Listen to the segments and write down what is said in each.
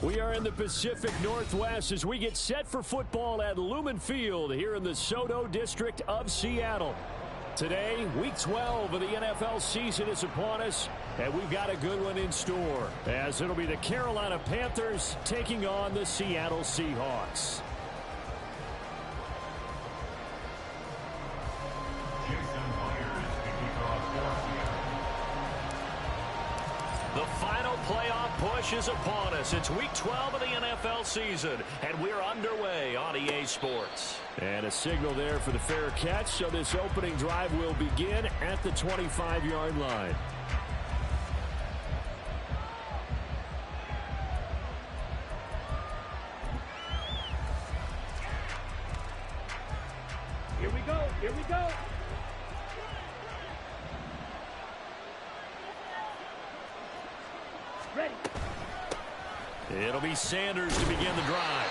We are in the Pacific Northwest as we get set for football at Lumen Field here in the Soto District of Seattle. Today, Week 12 of the NFL season is upon us, and we've got a good one in store, as it'll be the Carolina Panthers taking on the Seattle Seahawks. The final playoff push is upon us. It's Week 12 of the NFL season, and we're underway on EA Sports. And a signal there for the fair catch, so this opening drive will begin at the 25-yard line. Here we go, here we go. Ready. It'll be Sanders to begin the drive.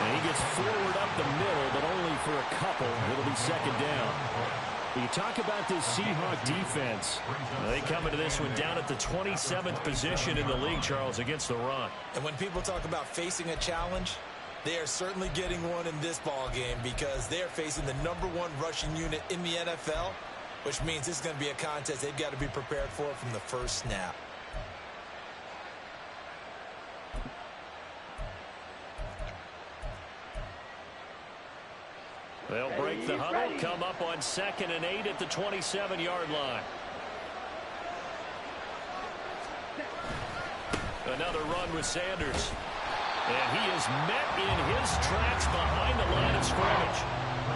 And he gets forward up the middle, but only for a couple. It'll be second down. You talk about this Seahawk defense. They come into this one down at the 27th position in the league, Charles, against the run. And when people talk about facing a challenge, they are certainly getting one in this ball game because they are facing the #1 rushing unit in the NFL, which means this is going to be a contest they've got to be prepared for from the first snap. They'll break the huddle, come up on 2nd and 8 at the 27-yard line. Another run with Sanders. And he is met in his tracks behind the line of scrimmage.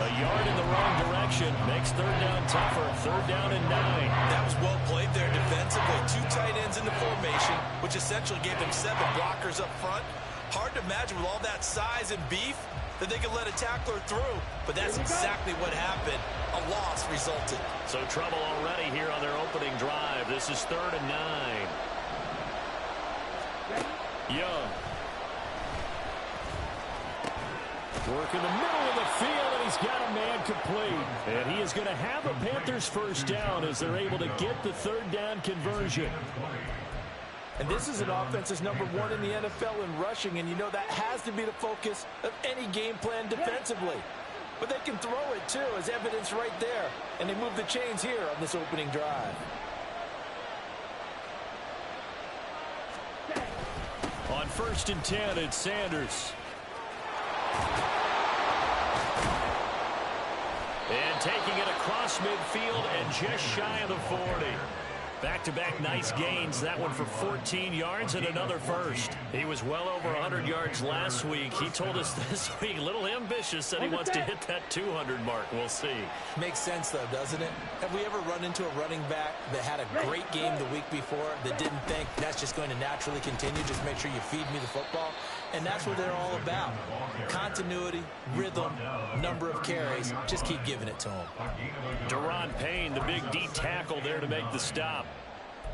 A yard in the wrong direction makes third down tougher. Third down and 9. That was well played there defensively. 2 tight ends in the formation, which essentially gave them 7 blockers up front. Hard to imagine with all that size and beef that they could let a tackler through, but that's exactly what happened. A loss resulted. So trouble already here on their opening drive. This is 3rd and 9. Young. Work in the middle of the field, and he's got a man complete. And he is going to have a Panthers first down as they're able to get the third down conversion. And this is an offense that's #1 in the NFL in rushing, and you know that has to be the focus of any game plan defensively. But they can throw it, too, as evidence right there. And they move the chains here on this opening drive. On 1st and 10, it's Sanders. And taking it across midfield and just shy of the 40. Back-to-back nice gains. That one for 14 yards and another first. He was well over 100 yards last week. He told us this week, a little ambitious, that he wants to hit that 200 mark. We'll see. Makes sense, though, doesn't it? Have we ever run into a running back that had a great game the week before that didn't think that's just going to naturally continue? Just make sure you feed me the football. And that's what they're all about. Continuity, rhythm, number of carries. Just keep giving it to him. Daron Payne, the big D tackle there to make the stop.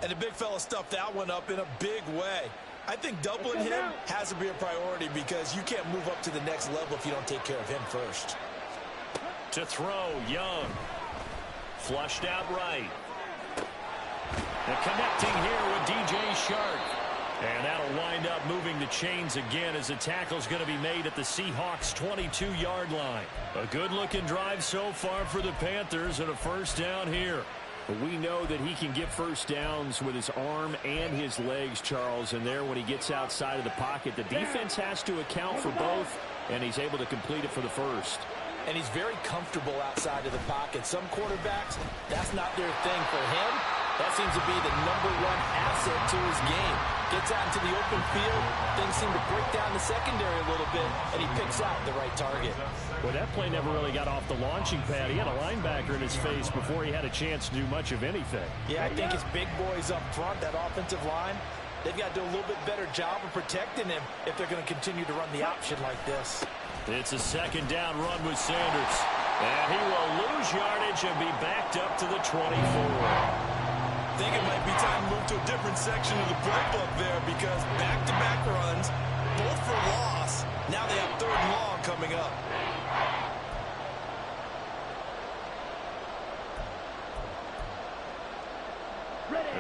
And the big fella stuffed that one up in a big way. I think doubling him has to be a priority because you can't move up to the next level if you don't take care of him first. To throw, Young. Flushed out right. And connecting here with DJ Shark. And that'll wind up moving the chains again as the tackle's going to be made at the Seahawks' 22-yard line. A good-looking drive so far for the Panthers and a first down here. But we know that he can get first downs with his arm and his legs, Charles. And there, when he gets outside of the pocket, the defense has to account for both, and he's able to complete it for the first. And he's very comfortable outside of the pocket. Some quarterbacks, that's not their thing. For him, that seems to be the #1 asset to his game. Gets out into the open field, things seem to break down the secondary a little bit, and he picks out the right target. Well, that play never really got off the launching pad. He had a linebacker in his face before he had a chance to do much of anything. Yeah, I think his big boys up front, that offensive line, they've got to do a little bit better job of protecting him if they're going to continue to run the option like this. It's a second down run with Sanders. And he will lose yardage and be backed up to the 24. I think it might be time to move to a different section of the playbook there because back-to-back runs, both for loss. Now they have 3rd and long coming up.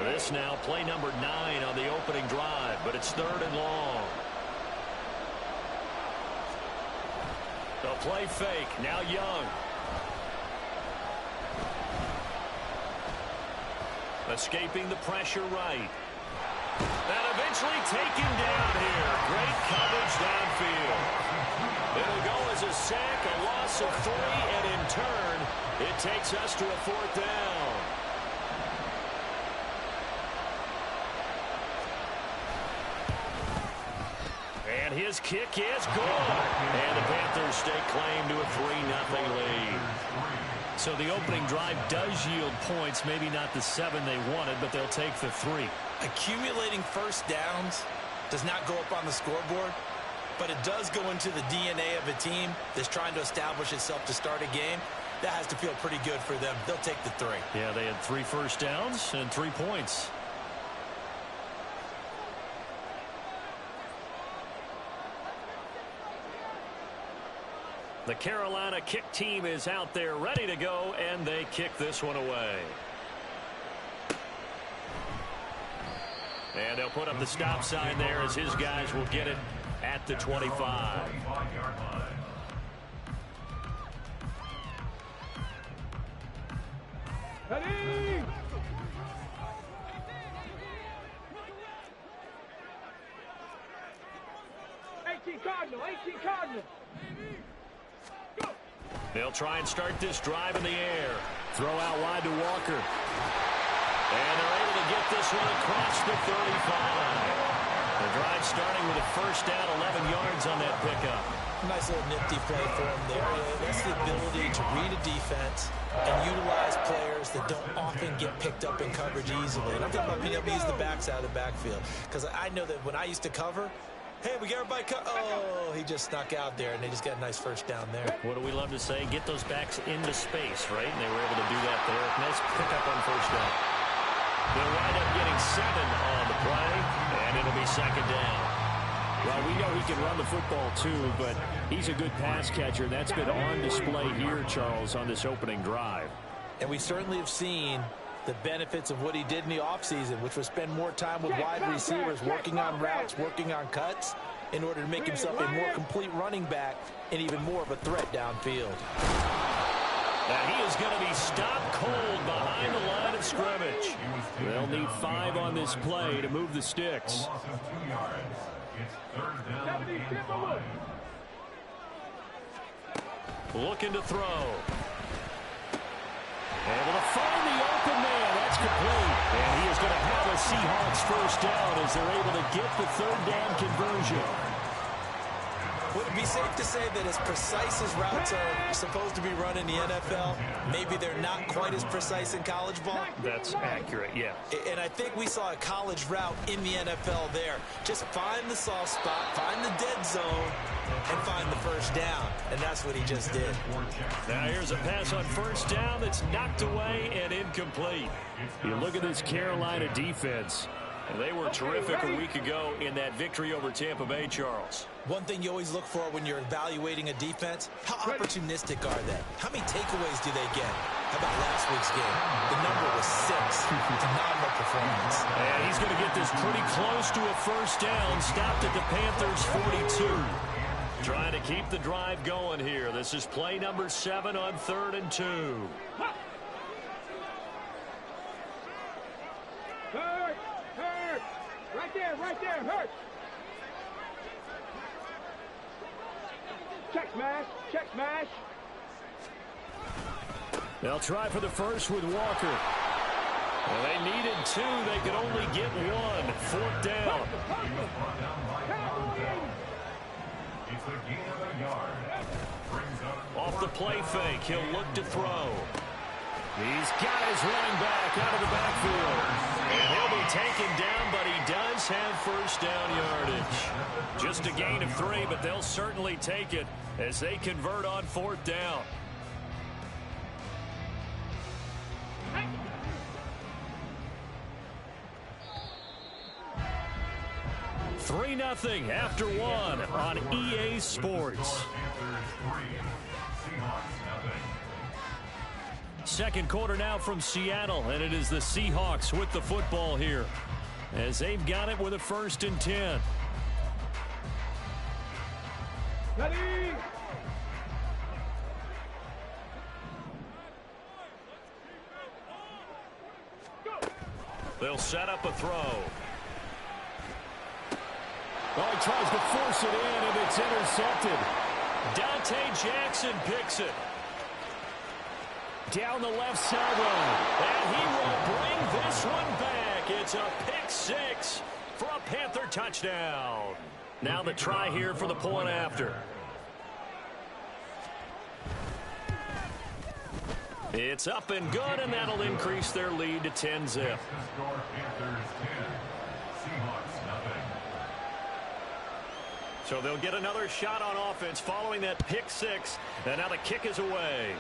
This now play number 9 on the opening drive, but it's 3rd and long. They'll play fake. Now Young. Escaping the pressure right. And eventually taken down here. Great coverage downfield. It'll go as a sack, a loss of 3, and in turn, it takes us to a 4th down. And his kick is good. And the Panthers stake claim to a 3-0 lead. So the opening drive does yield points, maybe not the 7 they wanted, but they'll take the 3. Accumulating first downs does not go up on the scoreboard, but it does go into the DNA of a team that's trying to establish itself to start a game. That has to feel pretty good for them. They'll take the 3. Yeah, they had 3 first downs and 3 points. The Carolina kick team is out there ready to go, and they kick this one away. And they'll put up the stop sign there as his guys will get it at the 25. Ready? Cardinal. They'll try and start this drive in the air. Throw out wide to Walker. And they're able to get this one across the 35. The drive starting with a first down, 11 yards on that pickup. Nice little nifty play for him there. That's the ability to read a defense and utilize players that don't often get picked up in coverage easily. And I'm talking about being able to use the backs out of the backfield. Because I know that when I used to cover, hey, we get everybody oh, he just snuck out there, and they just got a nice first down there. What do we love to say? Get those backs into space, right? And they were able to do that there. Nice pickup on first down. They'll wind up getting 7 on the play, and it'll be second down. Well, we know he can run the football, too, but he's a good pass catcher. That's been on display here, Charles, on this opening drive. And we certainly have seen the benefits of what he did in the offseason, which was spend more time with wide receivers, working on routes, working on cuts, in order to make himself a more complete running back and even more of a threat downfield. Now he is going to be stopped cold behind the line of scrimmage. They'll need 5 on this play to move the sticks. Looking to throw. Able to find the open man. That's complete. And he is going to have a Seahawks first down as they're able to get the 3rd down conversion. Would it be safe to say that as precise as routes are supposed to be run in the NFL, maybe they're not quite as precise in college ball? That's accurate, yeah. And I think we saw a college route in the NFL there. Just find the soft spot, find the dead zone, and find the first down. And that's what he just did. Now here's a pass on first down that's knocked away and incomplete. You look at this Carolina defense. And they were terrific a week ago in that victory over Tampa Bay, Charles. One thing you always look for when you're evaluating a defense, how opportunistic are they? How many takeaways do they get? How about last week's game? The number was 6. Phenomenal performance. And he's going to get this pretty close to a first down. Stopped at the Panthers' 42. Trying to keep the drive going here. This is play number 7 on 3rd and 2. Right there, hurt. Check smash. They'll try for the first with Walker. Well, they needed 2. They could only get 1. 4th down. Off the play fake, he'll look to throw. He's got his running back out of the backfield. And he'll be taken down, but he does have first down yardage. Just a gain of 3, but they'll certainly take it as they convert on 4th down. Three 3-0 after 1 on EA Sports. Second quarter now from Seattle, and it is the Seahawks with the football here as they've got it with a 1st and 10. Ready? They'll set up a throw. Well, he tries to force it in, and it's intercepted. Dante Jackson picks it. Down the left sideline. And he will bring this one back. It's a pick six for a Panther touchdown. Now the try here for the point after. It's up and good, and that'll increase their lead to 10-zip. So they'll get another shot on offense following that pick six, and now the kick is away.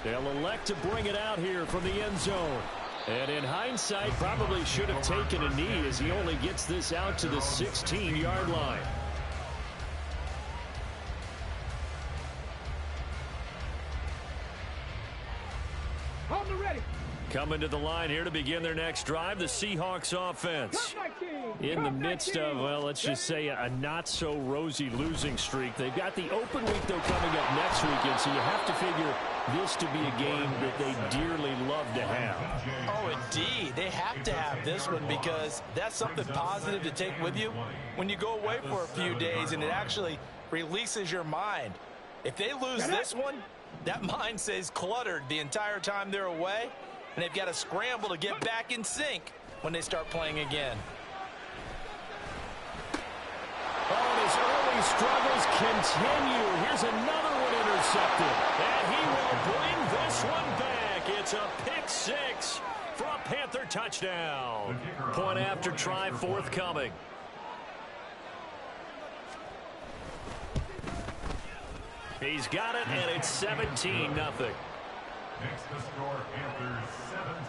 They'll elect to bring it out here from the end zone. And in hindsight, probably should have taken a knee as he only gets this out to the 16-yard line. Hold the ready. Coming to the line here to begin their next drive, the Seahawks offense. In the midst of, well, let's just say a not-so-rosy losing streak. They've got the open week, though, coming up next weekend, so you have to figure this to be a game that they dearly love to have. Oh, indeed. They have to have this one because that's something positive to take with you when you go away for a few days, and it actually releases your mind. If they lose this one, that mind stays cluttered the entire time they're away, and they've got to scramble to get back in sync when they start playing again. Oh, his early struggles continue. Here's another one intercepted. And he will bring this one back. It's a pick six for a Panther touchdown. Point after try forthcoming. He's got it, and it's 17-0. Next to score, Panthers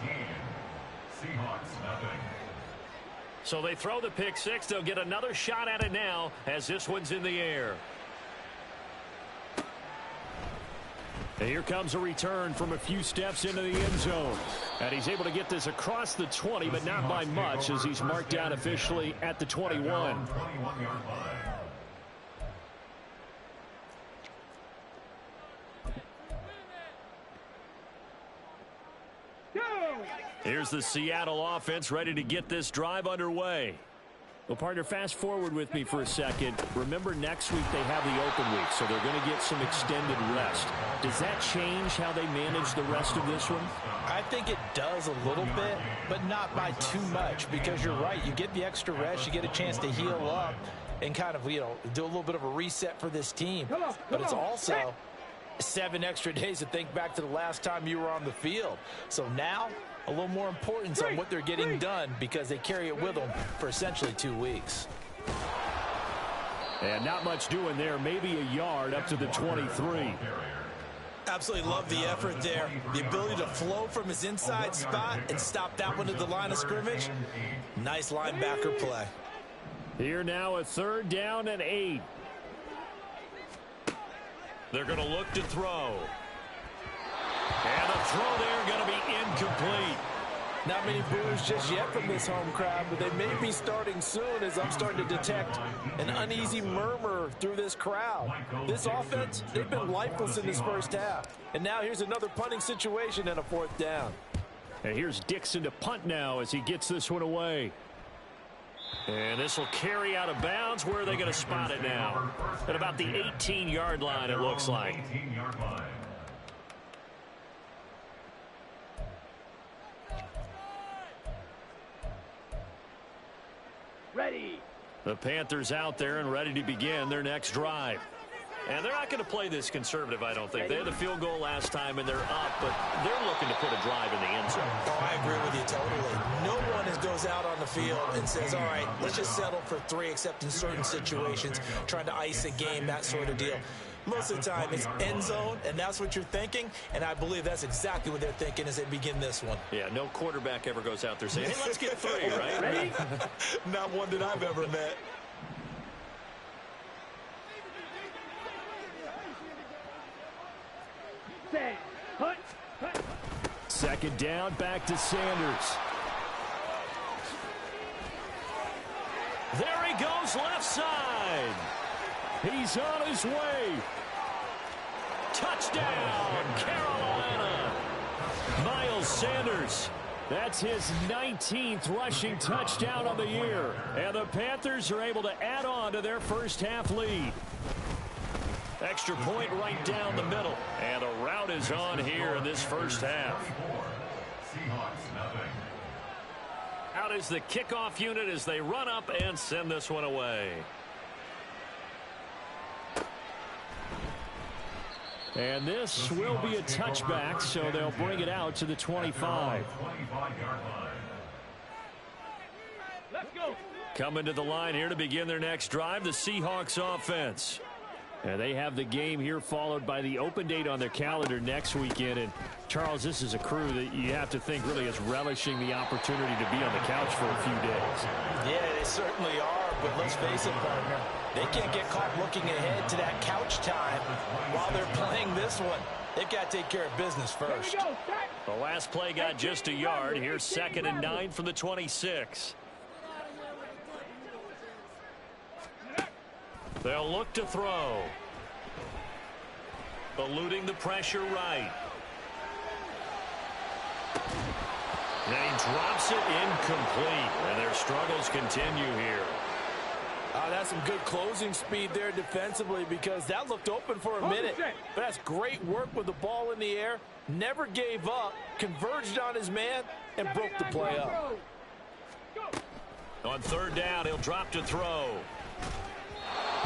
17, Seahawks nothing. So they throw the pick six. They'll get another shot at it now as this one's in the air. And here comes a return from a few steps into the end zone. And he's able to get this across the 20, but not by much as he's marked down officially at the 21. Here's the Seattle offense ready to get this drive underway. Well, partner, fast forward with me for a second. Remember, next week they have the open week, so they're going to get some extended rest. Does that change how they manage the rest of this one? I think it does a little bit, but not by too much, because you're right. You get the extra rest, you get a chance to heal up and kind of, do a little bit of a reset for this team. But it's also 7 extra days to think back to the last time you were on the field. So now, a little more importance on what they're getting done because they carry it with them for essentially 2 weeks. And not much doing there. Maybe a yard up to the 23. Absolutely love the effort there. The ability to flow from his inside spot and stop that one at the line of scrimmage. Nice linebacker play. Here now, a 3rd down and 8. They're going to look to throw. And the throw there going to be incomplete. Not many boos just yet from this home crowd, but they may be starting soon as I'm starting to detect an uneasy murmur through this crowd. This offense, they've been lifeless in this first half. And now here's another punting situation and a 4th down. And here's Dixon to punt now as he gets this one away. And this will carry out of bounds. Where are they going to spot it now? At about the 18-yard line, it looks like. Ready. The Panthers out there and ready to begin their next drive. And they're not going to play this conservative, I don't think. They had the field goal last time, and they're up, but they're looking to put a drive in the end zone. Oh, I agree with you totally. No one goes out on the field and says, all right, let's just settle for 3, except in certain situations, trying to ice a game, that sort of deal. Most of the time, it's end zone, and that's what you're thinking, and I believe that's exactly what they're thinking as they begin this one. Yeah, no quarterback ever goes out there saying, hey, let's get 3, right? Ready? Not one that I've ever met. Set. Hut. 2nd down, back to Sanders. There he goes, left side. He's on his way. Touchdown, Carolina. Miles Sanders. That's his 19th rushing touchdown of the year. And the Panthers are able to add on to their first half lead. Extra point right down the middle. And the route is on here in this first half. Out is the kickoff unit as they run up and send this one away. And this will be a touchback, so they'll bring it out to the 25. Let's go. Coming to the line here to begin their next drive, the Seahawks offense. And they have the game here followed by the open date on their calendar next weekend. And, Charles, this is a crew that you have to think really is relishing the opportunity to be on the couch for a few days. Yeah, they certainly are, but let's face it, partner. They can't get caught looking ahead to that couch time while they're playing this one. They've got to take care of business first. The last play got just a yard. Here's 2nd and 9 from the 26. They'll look to throw. Eluding the pressure right. Then he drops it incomplete. And their struggles continue here. That's some good closing speed there defensively because that looked open for a minute. But that's great work with the ball in the air. Never gave up. Converged on his man and broke the play up. On 3rd down, he'll drop to throw.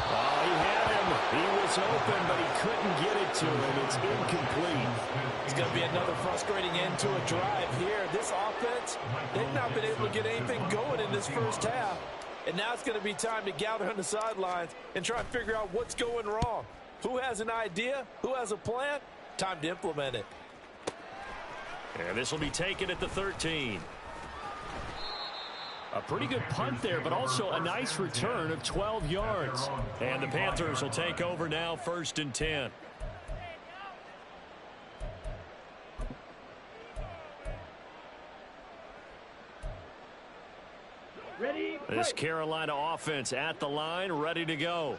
Oh, he had him. He was open, but he couldn't get it to him. It's incomplete. It's going to be another frustrating end to a drive here. This offense, they've not been able to get anything going in this first half. And now it's going to be time to gather on the sidelines and try and figure out what's going wrong. Who has an idea? Who has a plan? Time to implement it. And this will be taken at the 13. A pretty good punt there, but also a nice return of 12 yards. And the Panthers will take over now, 1st and 10. Ready? This Carolina offense at the line, ready to go.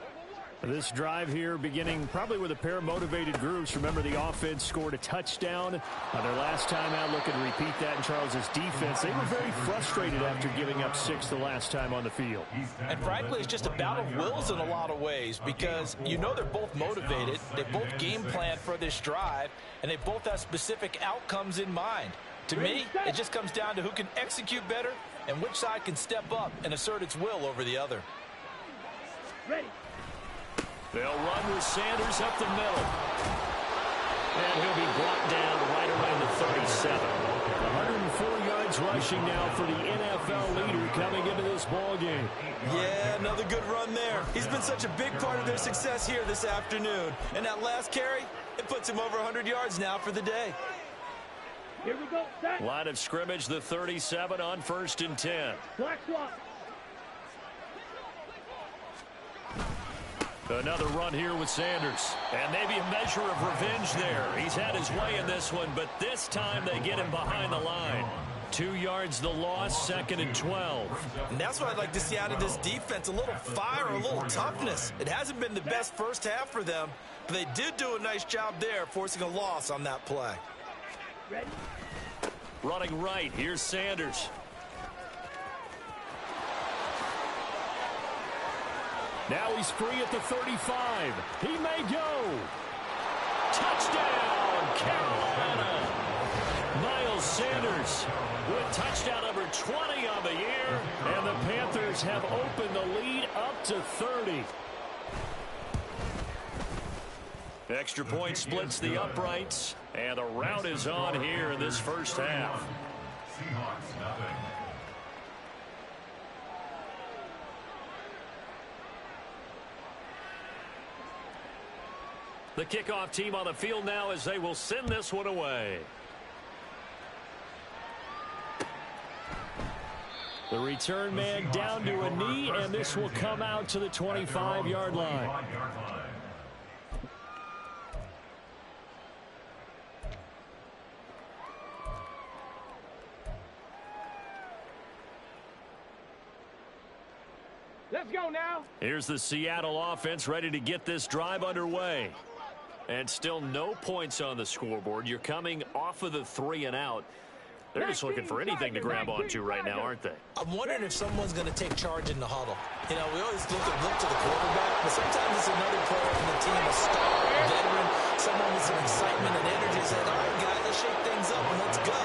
This drive here beginning probably with a pair of motivated groups. Remember, the offense scored a touchdown on their last time out. Looking to repeat that in Charles's defense. They were very frustrated after giving up 6 the last time on the field. And frankly, it's just a battle of wills in a lot of ways because you know they're both motivated. They both game plan for this drive, and they both have specific outcomes in mind. To me, it just comes down to who can execute better and which side can step up and assert its will over the other. Ready. They'll run with Sanders up the middle. And he'll be brought down right around the 37. 104 yards rushing now for the NFL leader coming into this ball game. Yeah, another good run there. He's been such a big part of their success here this afternoon. And that last carry, it puts him over 100 yards now for the day. Here we go. Set. Line of scrimmage, the 37 on 1st and 10. Black swap. Another run here with Sanders. And maybe a measure of revenge there. He's had his way in this one, but this time they get him behind the line. 2 yards the loss, 2nd and 12. And that's what I'd like to see out of this defense. A little fire, a little toughness. It hasn't been the best first half for them, but they did do a nice job there, forcing a loss on that play. Ready. Running right, here's Sanders. Now he's free at the 35. He may go. Touchdown, Carolina. Miles Sanders with touchdown number 20 on the year. And the Panthers have opened the lead up to 30. Extra point splits the uprights. And the route is on here in this first half. Seahawks nothing. The kickoff team on the field now as they will send this one away. The return man down to a knee, and this will come out to the 25-yard line. Let's go now. Here's the Seattle offense ready to get this drive underway. And still no points on the scoreboard. You're coming off of the 3 and out. They're just looking for anything to grab onto right now, aren't they? I'm wondering if someone's going to take charge in the huddle. You know, we always look to the quarterback, but sometimes it's another player from the team, a star, a veteran, someone with some excitement and energy said, all right, guys, let's shake things up and let's go.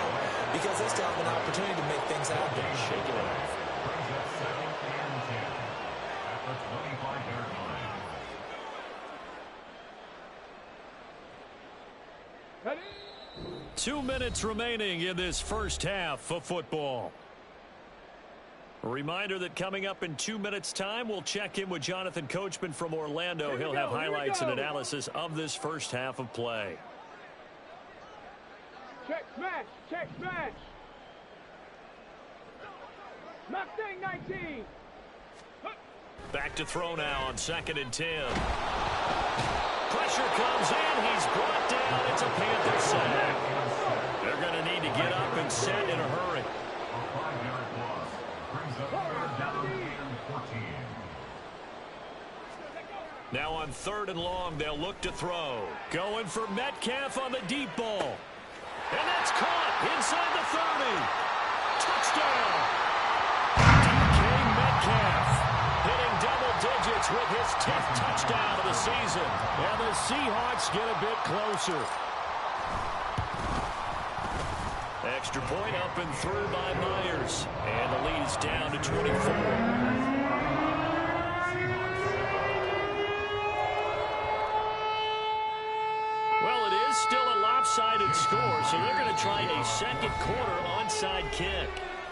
Because they still have an opportunity to make things happen. Shake it off. Brings us 2nd and 10 at the 25-yard line. Ready? 2 minutes remaining in this first half of football. A reminder that coming up in 2 minutes' time, we'll check in with Jonathan Coachman from Orlando. He'll have highlights and analysis of this first half of play. Check smash. Check smash. Mustang 19. Back to throw now on 2nd and 10. Pressure comes in. He's brought down. It's a Panther sack. They're going to need to get up and set in a hurry. A 5-yard loss brings up 3rd down and 14. Now on 3rd and long, they'll look to throw. Going for Metcalf on the deep ball. And that's caught inside the 30. Touchdown. DK Metcalf hitting double digits with his 10th touchdown of the season. And the Seahawks get a bit closer. Extra point up and through by Myers. And the lead is down to 24. Well, it is still a lopsided score, so they're going to try a second quarter onside kick.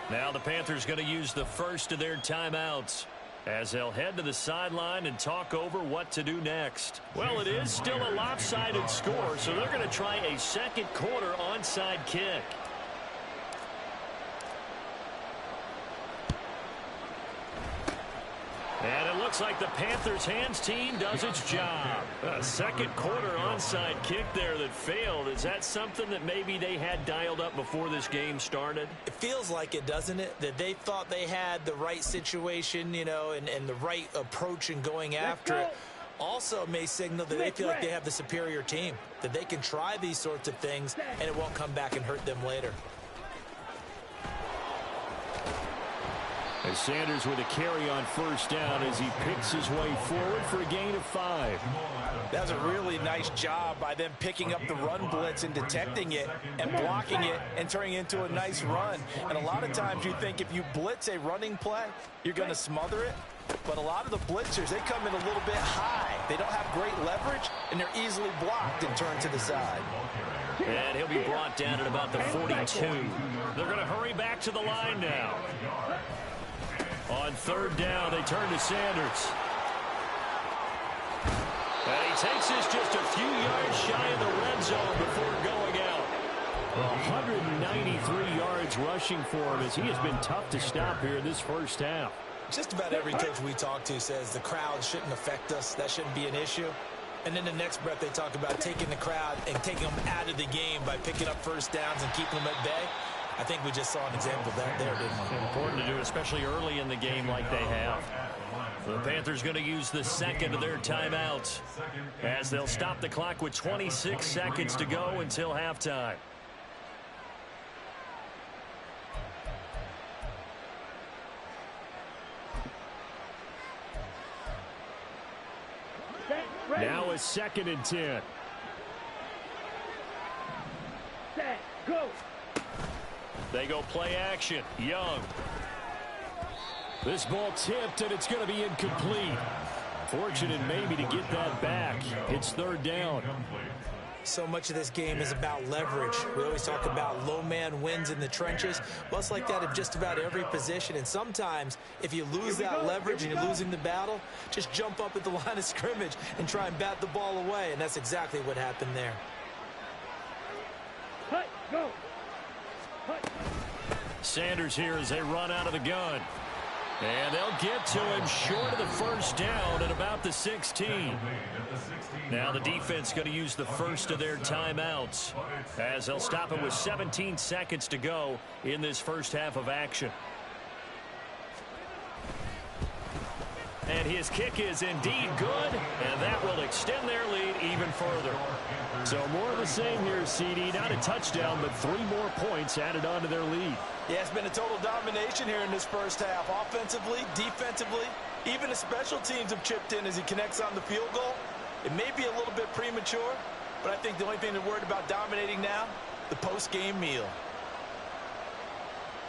Now the Panthers going to use the first of their timeouts as they'll head to the sideline and talk over what to do next. Well, it is still a lopsided score, so they're going to try a second quarter onside kick. And it looks like the Panthers' hands team does its job. A second quarter onside kick there that failed. Is that something that maybe they had dialed up before this game started? It feels like it, doesn't it? That they thought they had the right situation, you know, and the right approach in going after it. Also may signal that they feel like they have the superior team, that they can try these sorts of things and it won't come back and hurt them later. As Sanders with a carry on 1st down as he picks his way forward for a gain of 5. That was a really nice job by them picking up the run blitz and detecting it and blocking it and turning it into a nice run. And a lot of times you think if you blitz a running play, you're going to smother it. But a lot of the blitzers, they come in a little bit high. They don't have great leverage, and they're easily blocked and turned to the side. And he'll be brought down at about the 42. They're going to hurry back to the line now. On 3rd down, they turn to Sanders. And he takes this just a few yards shy of the red zone before going out. 193 yards rushing for him as he has been tough to stop here in this first half. Just about every coach we talk to says the crowd shouldn't affect us. That shouldn't be an issue. And then the next breath they talk about taking the crowd and taking them out of the game by picking up 1st downs and keeping them at bay. I think we just saw an example of that there, didn't we? Important to do, especially early in the game like they have. The Panthers going to use the second of their timeouts as they'll stop the clock with 26 seconds to go until halftime. Now a 2nd and 10. Set. Go. They go play action. Young. This ball tipped, and it's going to be incomplete. Fortunate maybe to get that back. It's 3rd down. So much of this game is about leverage. We always talk about low man wins in the trenches. Well, it's like that in just about every position. And sometimes, if you lose that leverage and you're losing the battle, just jump up at the line of scrimmage and try and bat the ball away. And that's exactly what happened there. Cut. Go. Sanders here as they run out of the gun. And they'll get to him short of the 1st down at about the 16. Now the defense going to use the first of their timeouts as they'll stop it with 17 seconds to go in this first half of action. And his kick is indeed good, and that will extend their lead even further. So more of the same here, CD. Not a touchdown, but 3 more points added on to their lead. Yeah, it's been a total domination here in this first half. Offensively, defensively, even the special teams have chipped in as he connects on the field goal. It may be a little bit premature, but I think the only thing they're worried about dominating now, the post-game meal.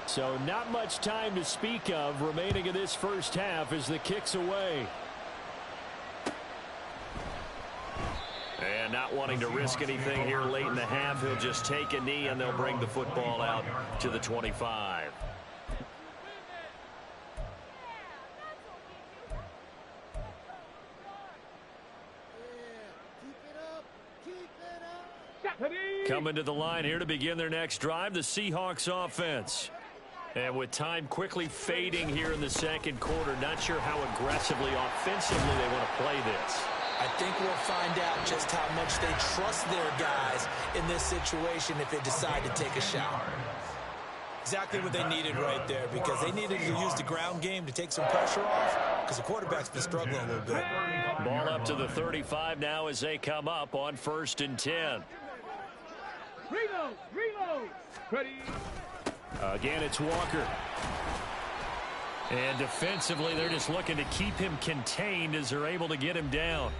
So not much time to speak of remaining in this first half as the kick's away. And not wanting to risk anything here late in the half, he'll just take a knee and they'll bring the football out to the 25. Coming to the line here to begin their next drive, the Seahawks offense. And with time quickly fading here in the second quarter, not sure how aggressively, offensively they want to play this. I think we'll find out just how much they trust their guys in this situation if they decide to take a shot. Exactly what they needed right there, because they needed to use the ground game to take some pressure off, because the quarterback's been struggling a little bit. Ball up to the 35 now as they come up on 1st and 10. Reload. Ready. Again, it's Walker. And defensively, they're just looking to keep him contained as they're able to get him down.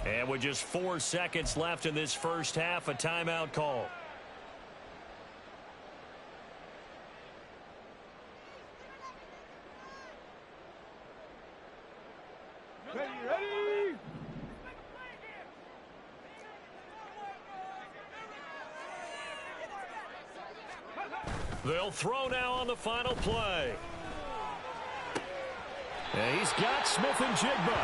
And with just 4 seconds left in this first half, a timeout call. Ready. They'll throw now on the final play. And he's got Smith and Jigba.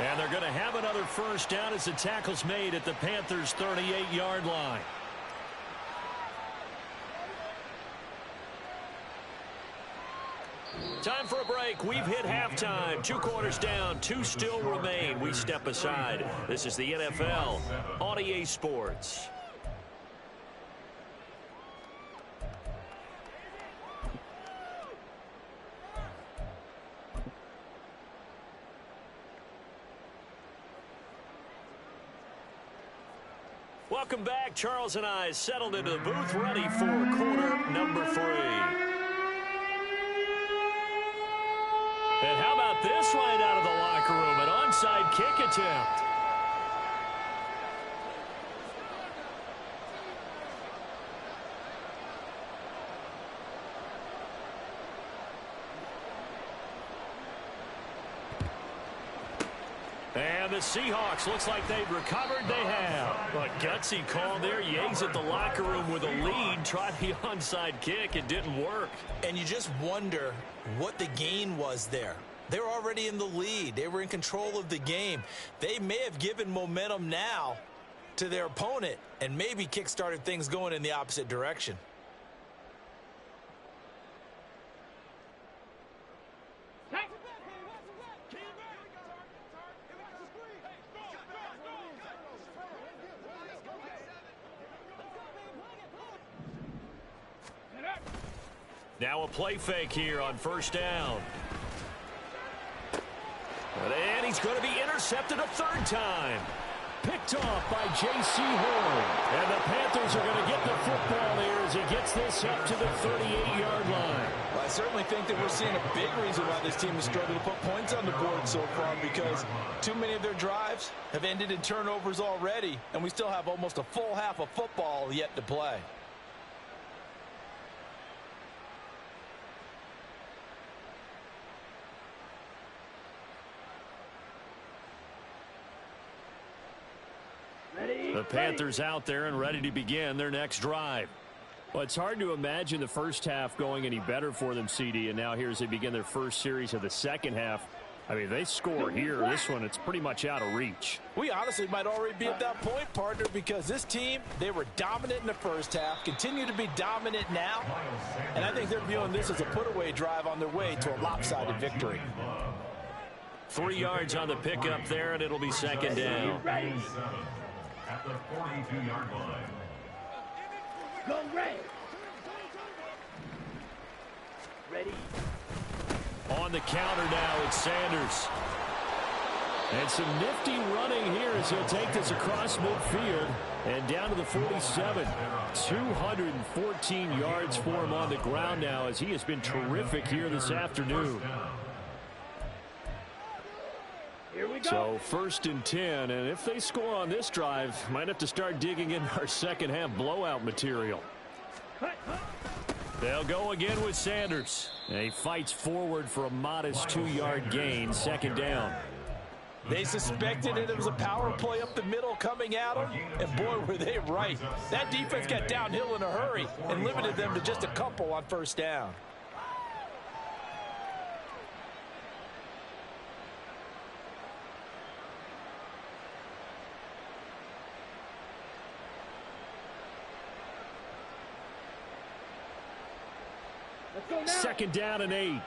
And they're going to have another first down as the tackle's made at the Panthers' 38-yard line. Time for a break. We've hit halftime. 2 quarters down. 2 still remain. We step aside. This is the NFL on EA Sports. Welcome back. Charles and I settled into the booth, ready for quarter number 3. And how about this right out of the locker room? An onside kick attempt. And the Seahawks, looks like they've recovered. They have. A gutsy call there. Yates at the locker room with a lead. Tried the onside kick. It didn't work. And you just wonder what the gain was there. They were already in the lead. They were in control of the game. They may have given momentum now to their opponent and maybe kick-started things going in the opposite direction. Now a play fake here on first down. And he's going to be intercepted a 3rd time. Picked off by J.C. Horn. And the Panthers are going to get the football here as he gets this up to the 38-yard line. Well, I certainly think that we're seeing a big reason why this team has struggled to put points on the board so far, because too many of their drives have ended in turnovers already, and we still have almost a full half of football yet to play. The Panthers out there and ready to begin their next drive. Well, it's hard to imagine the first half going any better for them, CD, and now here as they begin their first series of the second half. I mean, they score here. This one, it's pretty much out of reach. We honestly might already be at that point, partner, because this team, they were dominant in the first half, continue to be dominant now, and I think they're viewing this as a put-away drive on their way to a lopsided victory. 3 yards on the pickup there, and it'll be second down. At the 42-yard line. Go red. Ready. On the counter now, it's Sanders. And some nifty running here as he'll take this across midfield and down to the 47. 214 yards for him on the ground now as he has been terrific here this afternoon. Here we go. So 1st and 10, and if they score on this drive, might have to start digging in our second half blowout material. They'll go again with Sanders. And he fights forward for a modest 2-yard gain, 2nd down. They suspected it was a power play up the middle coming at them, and boy, were they right. That defense got downhill in a hurry and limited them to just a couple on 1st down. Let's go now. 2nd down and 8.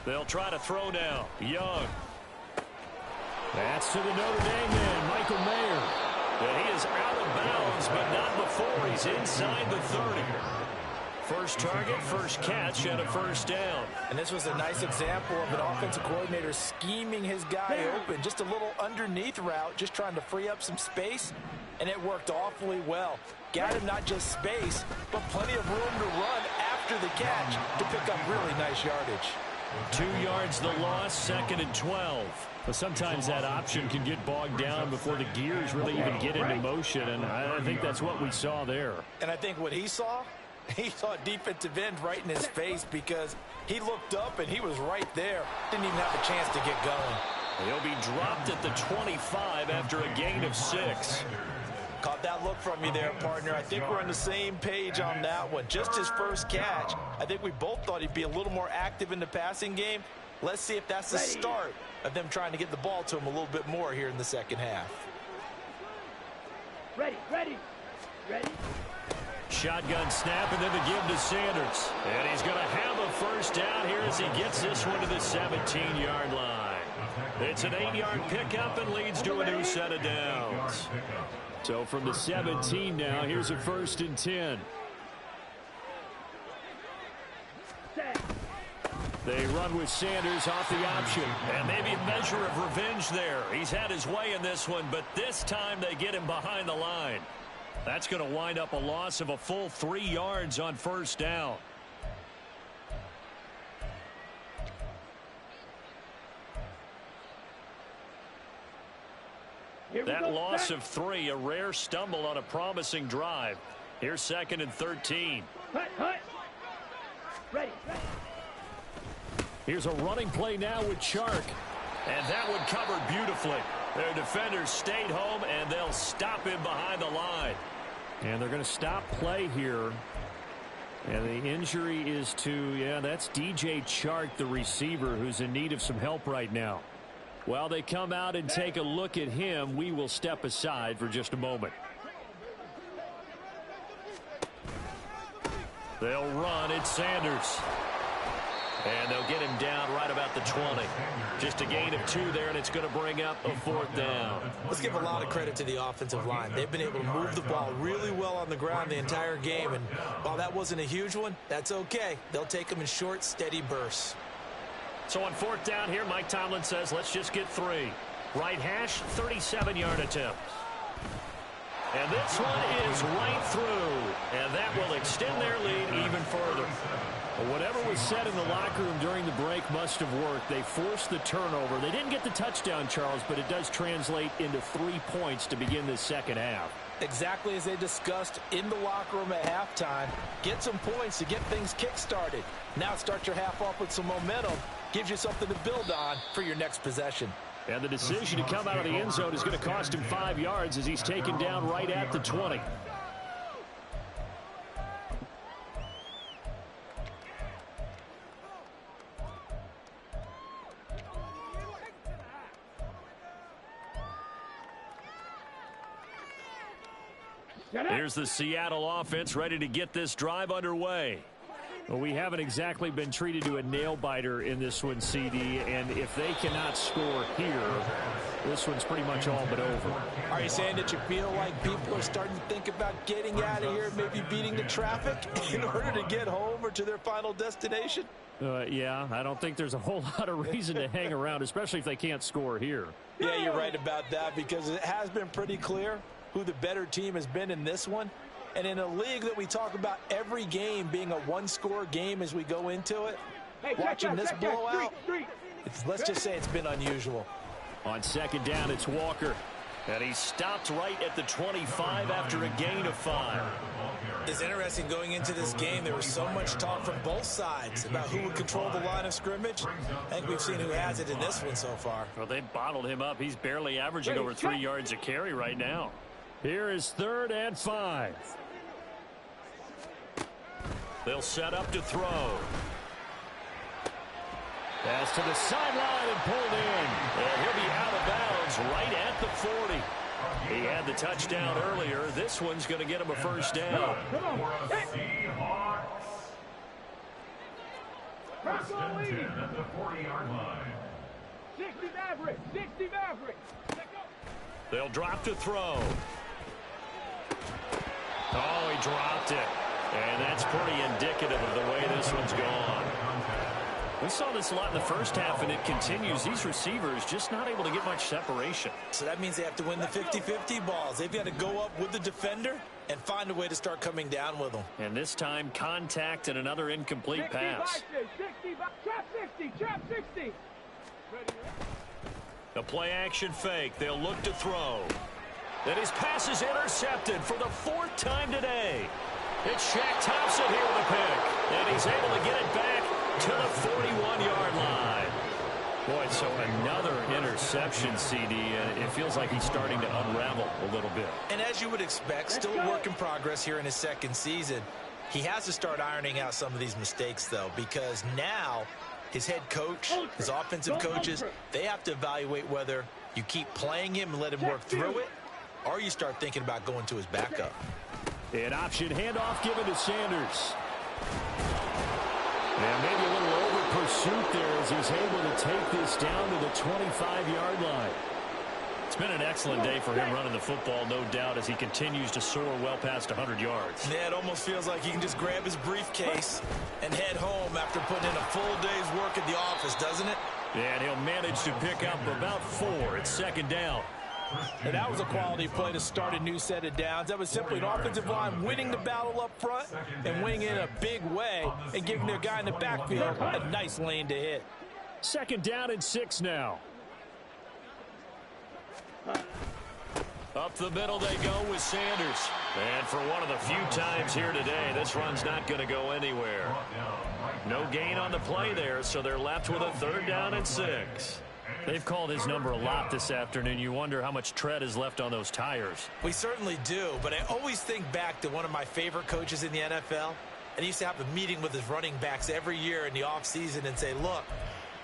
They'll try to throw now. Young. That's to the Notre Dame man, Michael Mayer. And he is out of bounds, but not before he's inside the 30. First target, first catch, and a 1st down. And this was a nice example of an offensive coordinator scheming his guy open. Just a little underneath route, just trying to free up some space, and it worked awfully well. Got him not just space, but plenty of room to run after the catch to pick up really nice yardage. 2 yards the loss, 2nd and 12. But sometimes that option can get bogged down before the gears really even get into motion, and I think that's what we saw there. And I think what he saw defensive end right in his face because he looked up and he was right there. Didn't even have a chance to get going. He'll be dropped at the 25 after a gain of 6. Caught that look from you there, partner. I think we're on the same page on that one. Just his first catch. I think we both thought he'd be a little more active in the passing game. Let's see if that's the start of them trying to get the ball to him a little bit more here in the second half. Ready. Shotgun snap, and then the give to Sanders. And he's going to have a 1st down here as he gets this one to the 17-yard line. It's an 8-yard pickup and leads to a new set of downs. So from the 17 now, here's a 1st and 10. They run with Sanders off the option. And maybe a measure of revenge there. He's had his way in this one, but this time they get him behind the line. That's going to wind up a loss of a full 3 yards on 1st down. That loss of 3, a rare stumble on a promising drive. Here's 2nd and 13. Ready. Here's a running play now with Chark. And that one covered beautifully. Their defenders stayed home, and they'll stop him behind the line. And they're going to stop play here. And the injury is to, that's DJ Chark, the receiver, who's in need of some help right now. While they come out and take a look at him, we will step aside for just a moment. They'll run. It's Sanders. And they'll get him down right about the 20. Just a gain of 2 there, and it's going to bring up a 4th down. Let's give a lot of credit to the offensive line. They've been able to move the ball really well on the ground the entire game. And while that wasn't a huge one, that's okay. They'll take them in short, steady bursts. So on 4th down here, Mike Tomlin says, let's just get 3. Right hash, 37-yard attempt. And this one is right through. And that will extend their lead even further. Whatever was said in the locker room during the break must have worked. They forced the turnover. They didn't get the touchdown, Charles, but it does translate into 3 points to begin this second half. Exactly as they discussed in the locker room at halftime. Get some points to get things kick-started. Now start your half off with some momentum. Gives you something to build on for your next possession. And the decision to come out of the end zone is going to cost him 5 yards as he's taken down right at the 20. Here's the Seattle offense ready to get this drive underway. Well, we haven't exactly been treated to a nail-biter in this one, CD, and if they cannot score here, this one's pretty much all but over. Are you saying that you feel like people are starting to think about getting out of here, maybe beating the traffic in order to get home or to their final destination? Yeah, I don't think there's a whole lot of reason to hang around, especially if they can't score here. Yeah, you're right about that because it has been pretty clear who the better team has been in this one. And in a league that we talk about every game being a one-score game as we go into it, watching this blowout, let's just say it's been unusual. On second down, it's Walker. And he stopped right at the 25 after a gain of 5. It's interesting going into this game. There was so much talk from both sides about who would control the line of scrimmage. I think we've seen who has it in this one so far. Well, they bottled him up. He's barely averaging over 3 yards a carry right now. Here is 3rd and 5. They'll set up to throw. Pass to the sideline and pulled in. And he'll be out of bounds right at the 40. He had the touchdown earlier. This one's going to get him a first down. First and 10 at the 40-yard line. 60 Maverick, 60 Maverick. They'll drop to throw. Oh, he dropped it. And that's pretty indicative of the way this one's gone. We saw this a lot in the first half, and it continues. These receivers just not able to get much separation. So that means they have to win the 50-50 balls. They've got to go up with the defender and find a way to start coming down with them. And this time, contact and another incomplete pass. 60, trap 60, trap 60. The play-action fake. They'll look to throw. And his pass is intercepted for the 4th time today. It's Shaq Thompson here with a pick. And he's able to get it back to the 41-yard line. Boy, so another interception, CD. It feels like he's starting to unravel a little bit. And as you would expect, still a work in progress here in his second season. He has to start ironing out some of these mistakes, though, because now his head coach, his offensive coaches, they have to evaluate whether you keep playing him and let him work through it, or you start thinking about going to his backup. An option handoff given to Sanders. And maybe a little over pursuit there as he's able to take this down to the 25-yard line. It's been an excellent day for him running the football, no doubt, as he continues to soar well past 100 yards. Yeah, it almost feels like he can just grab his briefcase and head home after putting in a full day's work at the office, doesn't it? Yeah, and he'll manage to pick up about 4. It's second down. And that was a quality play to start a new set of downs. That was simply an offensive line winning the battle up front and winning in a big way and giving their guy in the backfield a nice lane to hit. Second down and 6 now. Up the middle they go with Sanders. And for one of the few times here today, this run's not going to go anywhere. No gain on the play there, so they're left with a 3rd down and 6. They've called his number a lot this afternoon. You wonder how much tread is left on those tires. We certainly do, but I always think back to one of my favorite coaches in the NFL. And he used to have a meeting with his running backs every year in the offseason and say, look,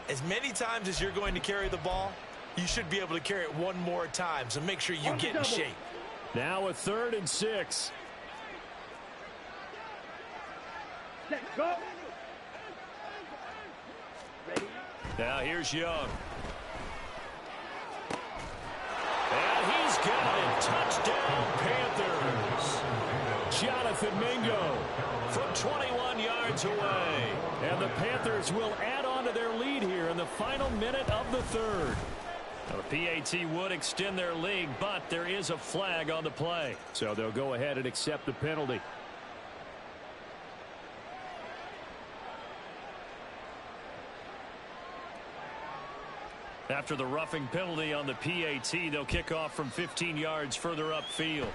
as many times as you're going to carry the ball, you should be able to carry it one more time, so make sure you get in shape. Now a 3rd and 6. Let's go. Now here's Young. And he's got it. Touchdown, Panthers. Jonathan Mingo from 21 yards away. And the Panthers will add on to their lead here in the final minute of the 3rd. Now, the PAT would extend their lead, but there is a flag on the play. So they'll go ahead and accept the penalty. After the roughing penalty on the PAT, they'll kick off from 15 yards further upfield.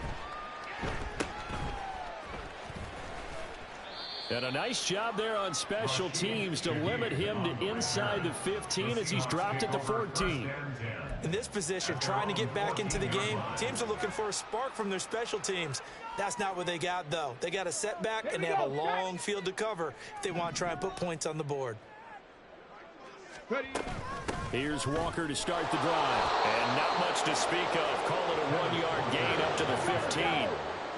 And a nice job there on special teams to limit him to inside the 15 as he's dropped at the 14. In this position, trying to get back into the game, teams are looking for a spark from their special teams. That's not what they got, though. They got a setback, and they have a long field to cover if they want to try and put points on the board. Here's Walker to start the drive. And not much to speak of. Call it a 1-yard gain up to the 15.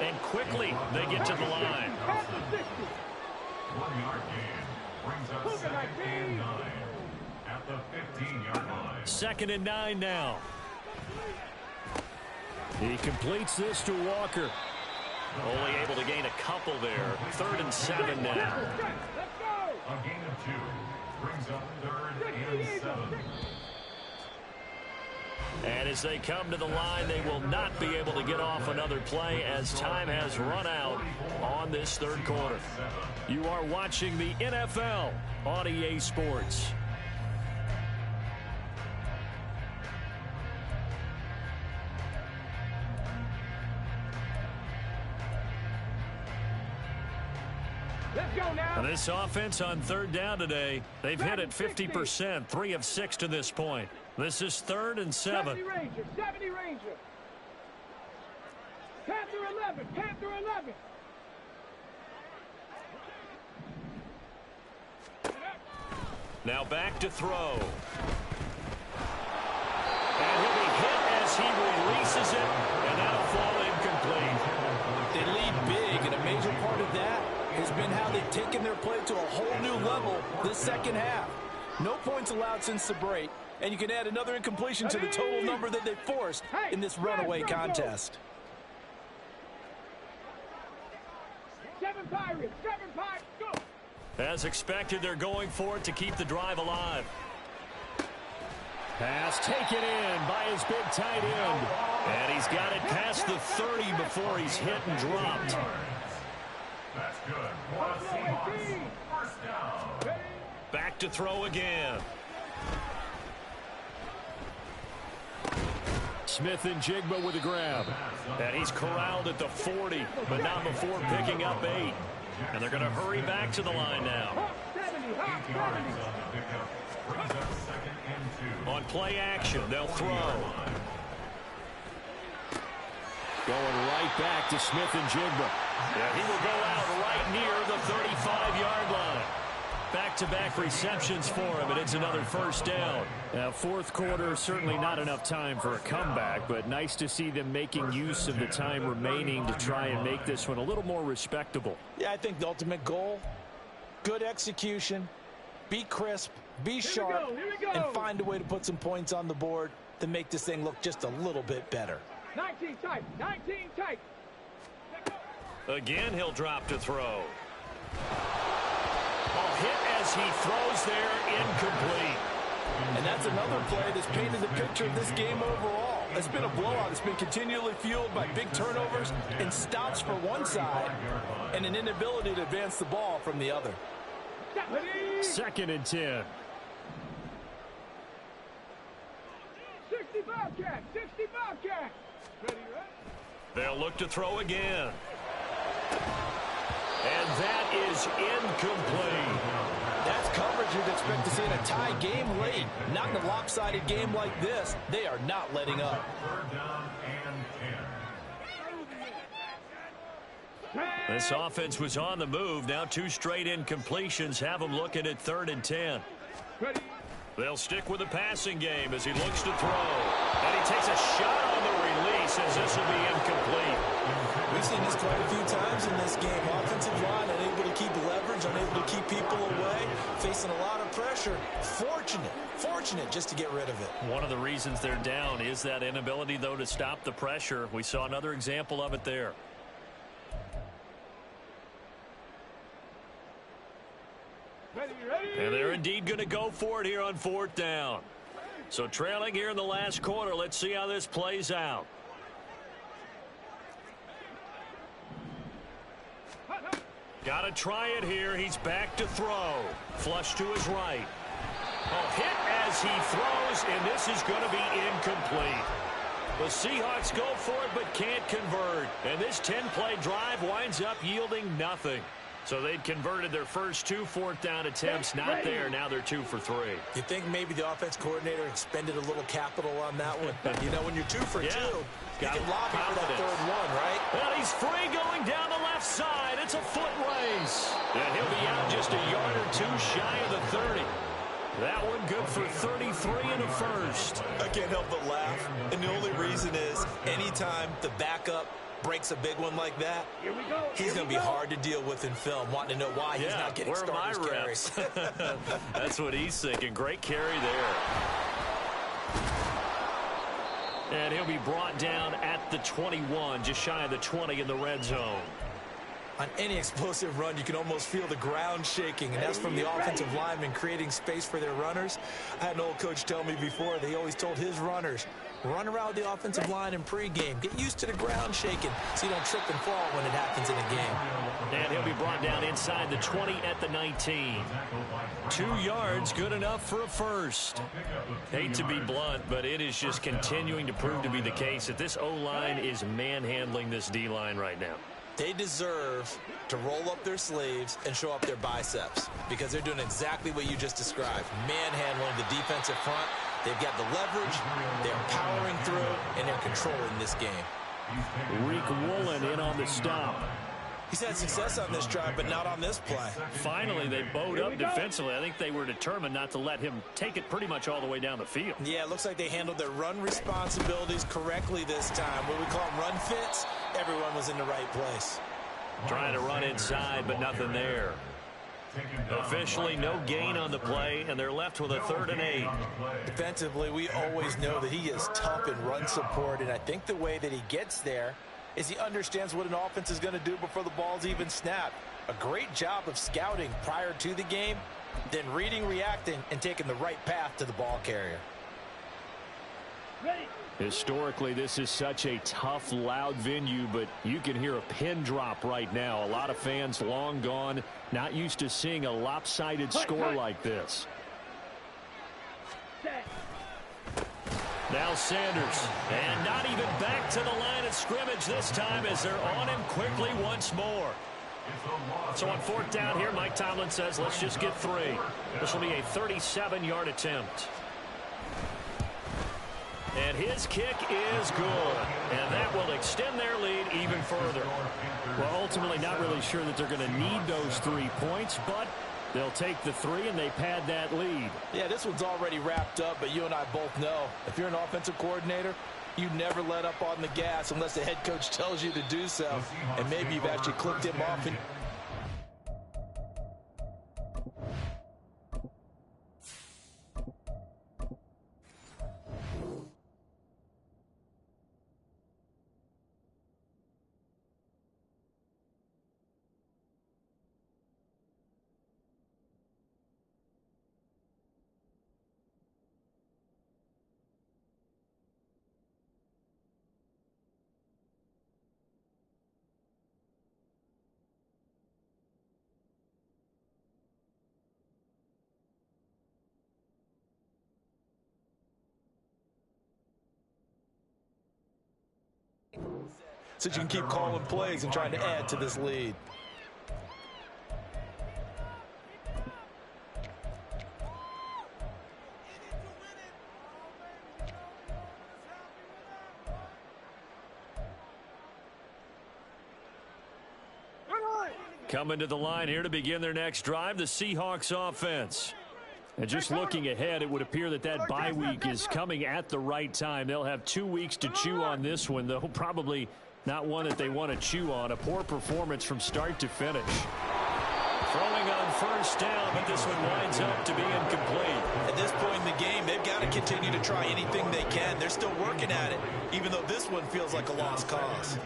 And quickly, they get to the line. 1-yard gain brings up 2nd and 9 at the 15-yard line. 2nd and 9 now. He completes this to Walker. Only able to gain a couple there. 3rd and 7 now. A gain of 2 brings up 3rd and 7. And as they come to the line, they will not be able to get off another play as time has run out on this third quarter. You are watching the NFL on EA Sports. Let's go now. And this offense on third down today, they've hit it 50%, 3 of 6 to this point. This is 3rd and 7. 70 Ranger, 70 Ranger. Panther 11, Panther 11. Now back to throw. And he'll be hit as he releases it, and that'll fall incomplete. They lead big, and a major part of that has been how they've taken their play to a whole new level this second half. No points allowed since the break, and you can add another incompletion to the total number that they forced in this runaway contest. 7 Pirates, 7 Pirates, go! As expected, they're going for it to keep the drive alive. Pass taken in by his big tight end. And he's got it past the 30 before he's hit and dropped. That's good. For the Seahawks. First down. Back to throw again. Smith and Jigba with a grab. And he's corralled at the 40, but not before picking up 8. And they're going to hurry back to the line now. 70, 8 yards on the pickup. Brings up 2nd and 2. On play action, they'll throw. Going right back to Smith and Jigba. Yeah, he will go out right near the 35-yard line. Back-to-back receptions for him, and it's another first down. Now, fourth quarter, certainly not enough time for a comeback, but nice to see them making use of the time remaining to try and make this one a little more respectable. Yeah, I think the ultimate goal, good execution, be crisp, be sharp, and find a way to put some points on the board to make this thing look just a little bit better. 19 tight, 19 tight. Again, he'll drop to throw. Hit as he throws there, incomplete. And that's another play that's painted the picture of this game overall. It's been a blowout. It's been continually fueled by big turnovers and stops for one side and an inability to advance the ball from the other. 2nd and 10. 60 Bobcat, 60 Bobcat. Ready, right? They'll look to throw again. And that is incomplete. That's coverage you'd expect to see in a tie game late. Not in a lopsided game like this. They are not letting up. 3rd down and 10. This offense was on the move. Now 2 straight incompletions have them looking at 3rd and 10. Ready. They'll stick with the passing game as he looks to throw. And he takes a shot on the release as this will be incomplete. We've seen this quite a few times in this game. Offensive line unable to keep leverage, unable to keep people away, facing a lot of pressure. Fortunate just to get rid of it. One of the reasons they're down is that inability, though, to stop the pressure. We saw another example of it there. Ready, ready. And they're indeed going to go for it here on 4th down. So trailing here in the last quarter, let's see how this plays out. Got to try it here. He's back to throw. Flush to his right. Hit as he throws, and this is going to be incomplete. The Seahawks go for it but can't convert. And this 10-play drive winds up yielding nothing. So they'd converted their first 2 4th down attempts. Not there. Now they're 2 for 3. You think maybe the offense coordinator expended a little capital on that one? You know, when you're 2 for 2, you can lobby for that 3rd one, right? Well, he's free going down the left side. It's a foot race. And he'll be out just a yard or 2 shy of the 30. That one good for 33 and a first. I can't help but laugh. And the only reason is anytime the backup breaks a big one like that, Here we go. he's going to be hard to deal with in film, wanting to know why he's not getting where are my starters reps? carries. That's what he's thinking. Great carry there. And he'll be brought down at the 21, just shy of the 20 in the red zone. On any explosive run, you can almost feel the ground shaking, and that's from the offensive linemen creating space for their runners. I had an old coach tell me before, they always told his runners, run around the offensive line in pregame. Get used to the ground shaking so you don't trip and fall when it happens in a game. And he'll be brought down inside the 20 at the 19. 2 yards, good enough for a first. Hate to be blunt, but it is just continuing to prove to be the case that this O-line is manhandling this D-line right now. They deserve to roll up their sleeves and show up their biceps because they're doing exactly what you just described, manhandling the defensive front. They've got the leverage, they're powering through, and they're controlling this game. Reek Woolen in on the stop. He's had success on this drive, but not on this play. Finally, they bowed up defensively. I think they were determined not to let him take it pretty much all the way down the field. Yeah, it looks like they handled their run responsibilities correctly this time. What we call run fits, everyone was in the right place. Trying to run inside, but nothing there. Officially, no gain on the play, and they're left with a 3rd and 8. Defensively, we always know that he is tough in run support, and I think the way that he gets there is he understands what an offense is going to do before the ball's even snapped. A great job of scouting prior to the game, then reading, reacting, and taking the right path to the ball carrier. Historically, this is such a tough, loud venue, but you can hear a pin drop right now. A lot of fans long gone, not used to seeing a lopsided score like this. Now Sanders, and not even back to the line of scrimmage this time as they're on him quickly once more. So on 4th down here, Mike Tomlin says, let's just get 3. This will be a 37-yard attempt. And his kick is good, and that will extend their lead even further. Well, ultimately not really sure that they're going to need those 3 points, but they'll take the 3 and they pad that lead. Yeah, this one's already wrapped up, but you and I both know if you're an offensive coordinator, you never let up on the gas unless the head coach tells you to do so, and maybe you've actually clipped him off. So you can keep calling plays and trying to add to this lead. Coming to the line here to begin their next drive, the Seahawks offense. And just looking ahead, it would appear that that bye week is coming at the right time. They'll have 2 weeks to chew on this one, though probably not one that they want to chew on. A poor performance from start to finish. Throwing on 1st down, but this one winds up to be incomplete. At this point in the game, they've got to continue to try anything they can. They're still working at it, even though this one feels like a lost cause.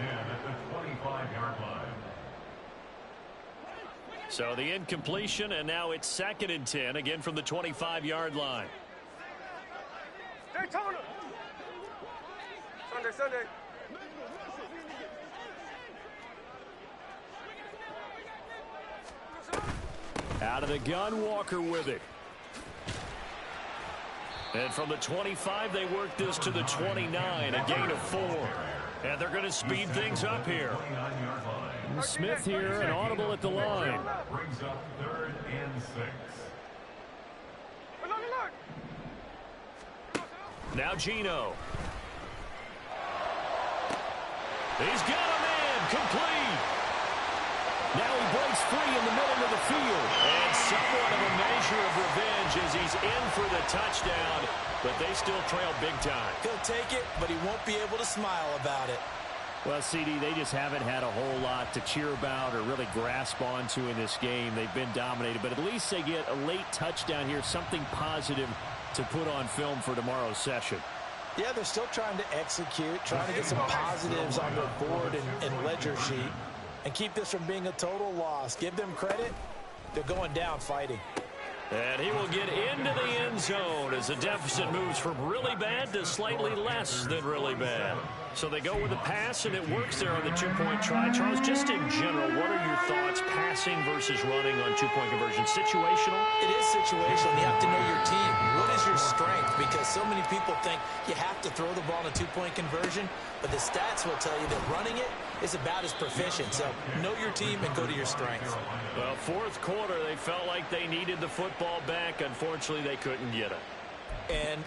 So the incompletion, and now it's 2nd and 10, again from the 25-yard line. Sunday. Out of the gun, Walker with it. And from the 25, they work this to the 29, a gain of 4. And they're going to speed things up here. Smith here, an audible at the line. Brings up 3rd and 6. Now Geno. He's got a man, complete. Now he breaks free in the middle of the field. And somewhat of a measure of revenge as he's in for the touchdown, but they still trail big time. He'll take it, but he won't be able to smile about it. Well, CD, they just haven't had a whole lot to cheer about or really grasp onto in this game. They've been dominated, but at least they get a late touchdown here, something positive to put on film for tomorrow's session. Yeah, they're still trying to execute, trying to get some positives on their board and ledger sheet. and keep this from being a total loss. Give them credit. They're going down fighting. And he will get into the end zone as the deficit moves from really bad to slightly less than really bad. So they go with the pass, and it works there on the two-point try. Charles, just in general, what are your thoughts passing versus running on two-point conversion? Situational? It is situational. You have to know your team. What is your strength? Because so many people think you have to throw the ball in a two-point conversion, but the stats will tell you that running it is about as proficient. So know your team and go to your strengths. Well, fourth quarter, they felt like they needed the football back. Unfortunately, they couldn't get it. And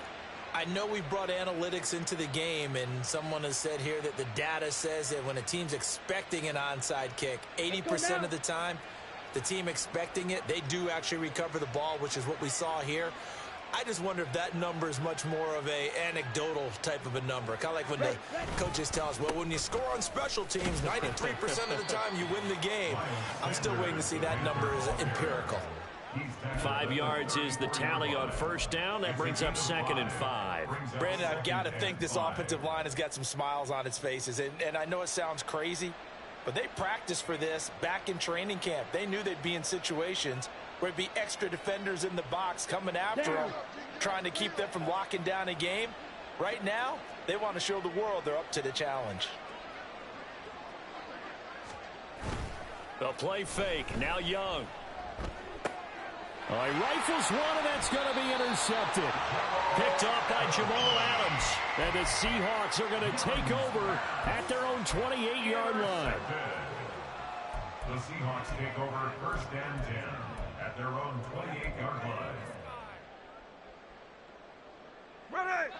I know we brought analytics into the game, and someone has said here that the data says that when a team's expecting an onside kick, 80% of the time, the team expecting it, they do actually recover the ball, which is what we saw here. I just wonder if that number is much more of a anecdotal type of a number. Kind of like when the coaches tell us, well, when you score on special teams, 93% of the time you win the game. I'm still waiting to see that number is empirical. 5 yards is the tally on first down. That brings up 2nd and 5. Brandon, I've got to think this offensive line has got some smiles on its faces. And I know it sounds crazy, but they practiced for this back in training camp. They knew they'd be in situations where it'd be extra defenders in the box coming after them, trying to keep them from locking down a game. Right now, they want to show the world they're up to the challenge. They'll play fake. Now Young. He rifles one, and that's going to be intercepted. Picked off by Jamal Adams. And the Seahawks are going to take over at their own 28-yard line. The Seahawks take over 1st and 10 at their own 28-yard line. Ready!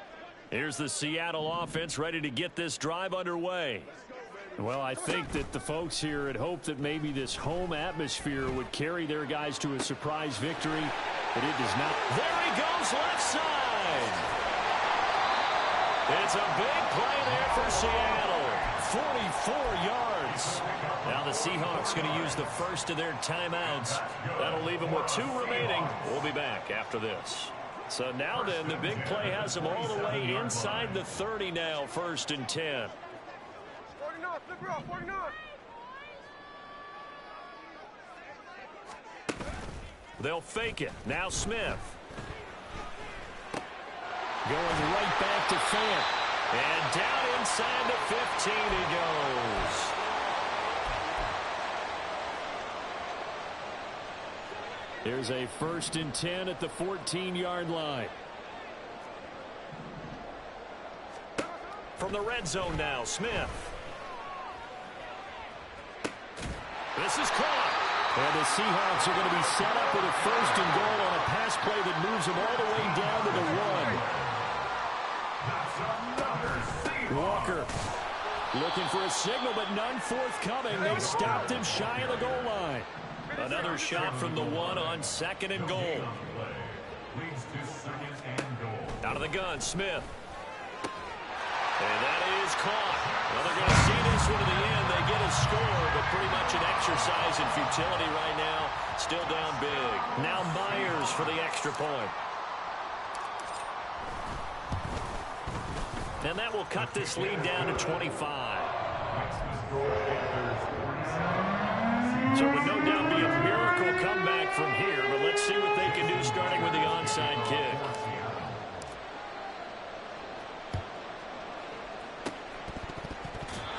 Here's the Seattle offense ready to get this drive underway. Well, I think that the folks here had hoped that maybe this home atmosphere would carry their guys to a surprise victory, but it does not. There he goes, left side. It's a big play there for Seattle. 44 yards. Now the Seahawks going to use the first of their timeouts. That'll leave them with 2 remaining. We'll be back after this. So now then, the big play has them all the way inside the 30 now, 1st and 10. 49. They'll fake it. Now Smith. Going right back to Fant. And down inside the 15 he goes. Here's a 1st and 10 at the 14-yard line. From the red zone now, Smith. This is caught. And the Seahawks are going to be set up with a 1st and goal on a pass play that moves them all the way down to the 1. Walker looking for a signal, but none forthcoming. They stopped him shy of the goal line. Another shot from the 1 on 2nd and goal. Out of the gun, Smith. And that is caught. Well, they're going to see this one to the end. They get a score, but pretty much an exercise in futility right now. Still down big. Now Myers for the extra point. And that will cut this lead down to 25. So it would no doubt be a miracle comeback from here, but let's see what they can do starting with the onside kick.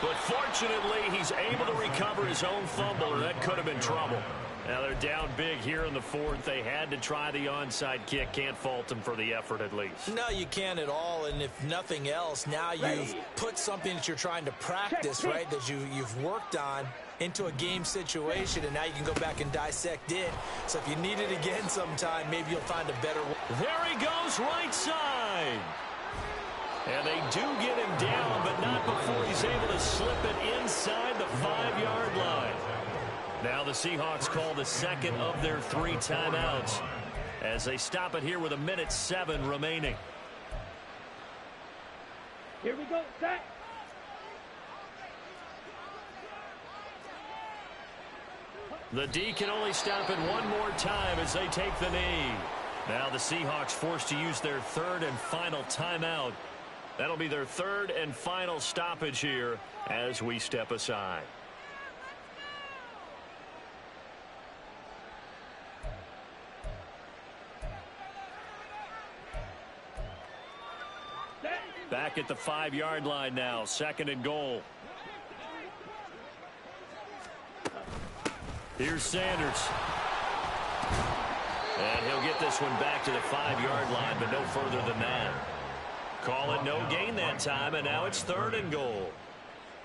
But fortunately, he's able to recover his own fumble, or that could have been trouble. Now they're down big here in the 4th. They had to try the onside kick. Can't fault them for the effort at least. No, you can't at all. And if nothing else, now you've put something that you're trying to practice, right, that you've worked on into a game situation, and now you can go back and dissect it. So if you need it again sometime, maybe you'll find a better one. There he goes, right side. And they do get him down, but not before he's able to slip it inside the 5-yard line. Now the Seahawks call the 2nd of their 3 timeouts as they stop it here with 1:07 remaining. Here we go, set. The D can only stop it one more time as they take the knee. Now the Seahawks forced to use their 3rd and final timeout. That'll be their 3rd and final stoppage here as we step aside. back at the 5-yard line now. 2nd and goal. Here's Sanders. And he'll get this one back to the 5-yard line, but no further than that. Call it no gain that time, and now it's 3rd and goal.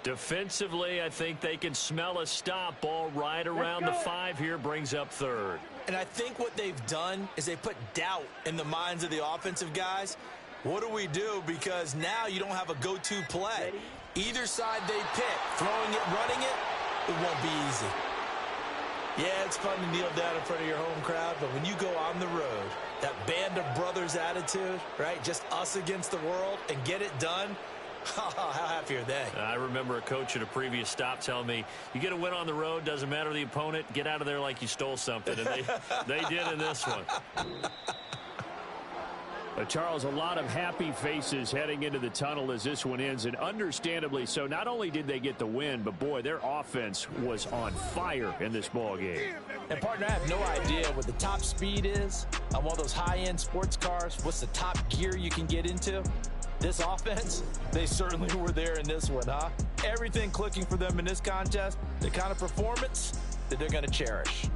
Defensively, I think they can smell a stop. Ball right around the 5 here, brings up 3rd. And I think what they've done is they put doubt in the minds of the offensive guys. What do we do? Because now you don't have a go-to play. Either side they pick, throwing it, running it, it won't be easy. Yeah, it's fun to kneel down in front of your home crowd, but when you go on the road, that band of brothers attitude, right, just us against the world, and get it done, how happy are they? I remember a coach at a previous stop telling me, you get a win on the road, doesn't matter the opponent, get out of there like you stole something. And they did in this one. Charles, a lot of happy faces heading into the tunnel as this one ends, and understandably so. Not only did they get the win, but, boy, their offense was on fire in this ball game. And, partner, I have no idea what the top speed is on one of those high-end sports cars. What's the top gear you can get into? This offense, they certainly were there in this one, huh? Everything clicking for them in this contest, the kind of performance that they're going to cherish.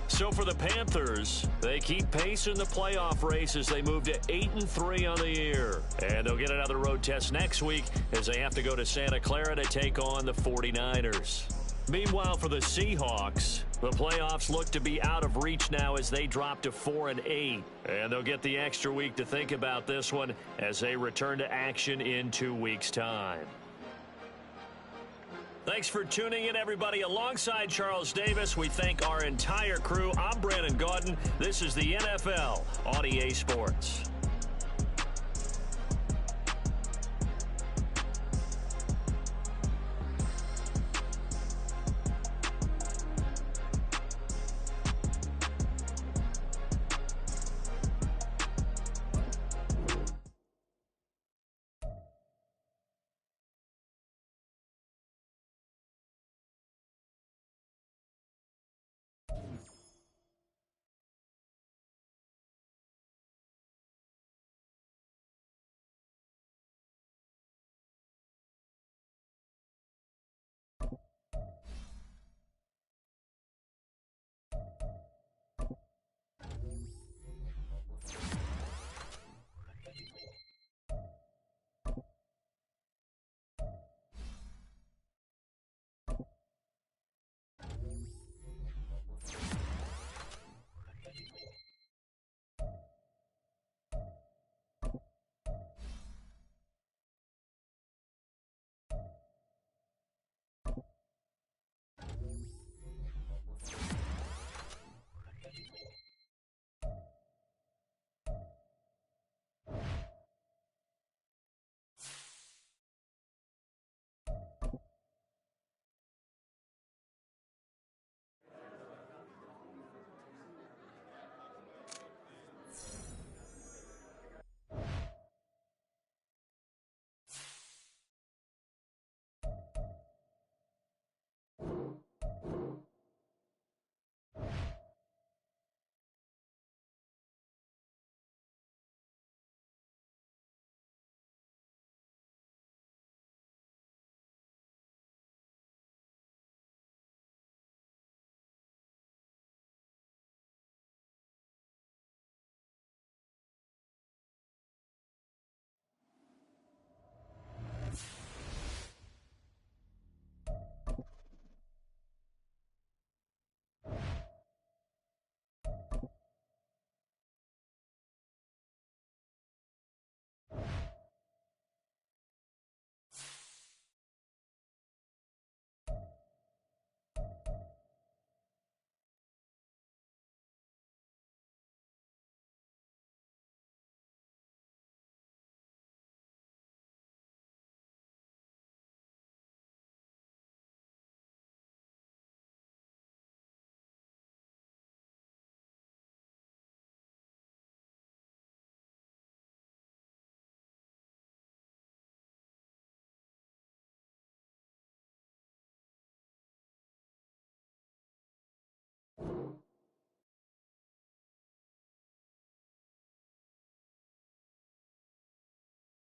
So for the Panthers, they keep pace in the playoff race as they move to 8-3 on the year. And they'll get another road test next week as they have to go to Santa Clara to take on the 49ers. Meanwhile, for the Seahawks, the playoffs look to be out of reach now as they drop to 4-8. And they'll get the extra week to think about this one as they return to action in 2 weeks' time. Thanks for tuning in, everybody. Alongside Charles Davis, we thank our entire crew. I'm Brandon Gaudin. This is the NFL on EA Sports.